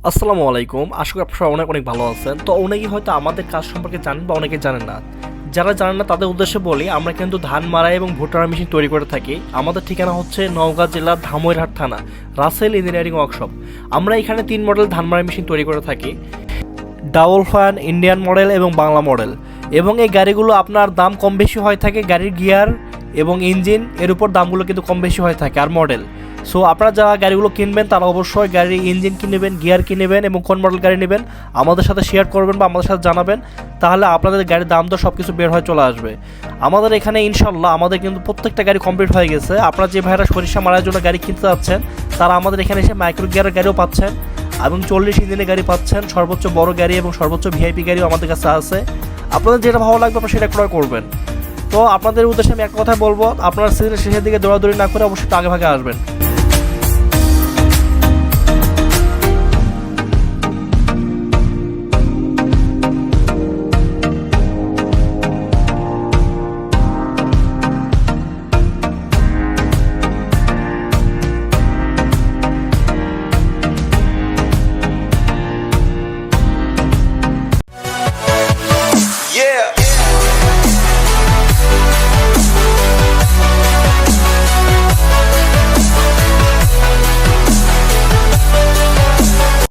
আসসালামু আলাইকুম। আশা করি আপনারা অনেক অনেক ভালো আছেন। তো অনেকেই হয়তো আমাদের কাজ সম্পর্কে জানেন বা অনেকে জানেন না। যারা জানেন না তাদের উদ্দেশ্যে বলি, আমরা কিন্তু ধান মাড়াই এবং ভুট্টার মেশিন তৈরি করে থাকি। আমাদের ঠিকানা হচ্ছে নওগাঁ জেলার ধামইরহাট থানা, রাসেল ইঞ্জিনিয়ারিং ওয়ার্কশপ। আমরা এখানে 3 মডেল ধান মাড়াই মেশিন তৈরি করে থাকি: ডাবল ফ্যান, ইন্ডিয়ান মডেল এবং বাংলা মডেল। এবং এই গাড়িগুলো আপনার দাম কম বেশি হয়ে থাকে, গাড়ির গিয়ার এবং ইঞ্জিন এর উপর দামগুলো কিন্তু কম বেশি হয়ে থাকে আর মডেল। সো আপনারা যারা গাড়িগুলো কিনবেন তারা অবশ্যই গাড়ির ইঞ্জিন কিনবেন, গিয়ার কিনবেন এবং কোন মডেল গাড়ি নেবেন আমাদের সাথে শেয়ার করবেন বা আমাদের সাথে জানাবেন, তাহলে আপনাদের গাড়ির দাম তো সব কিছু বের হয়ে চলে আসবে। আমাদের এখানে ইনশাল্লাহ আমাদের কিন্তু প্রত্যেকটা গাড়ি কমপ্লিট হয়ে গেছে। আপনারা যে ভাইরা সরিষা মারার জন্য গাড়ি কিনতে যাচ্ছেন তারা আমাদের এখানে এসে মাইক্রো গিয়ারের গাড়িও পাচ্ছেন এবং 40 ইঞ্জিনের গাড়ি পাচ্ছেন। সর্বোচ্চ বড় গাড়ি এবং সর্বোচ্চ ভিআইপি গাড়িও আমাদের কাছে আছে। আপনাদের যেটা ভালো লাগবে আপনারা সেটা ক্রয় করবেন। তো আপনাদের উদ্দেশ্যে আমি একটা কথা বলবো, আপনারা সিজনের শেষের দিকে দৌড়াদৌড়ি না করে অবশ্যই আগে ভাগে আসবেন।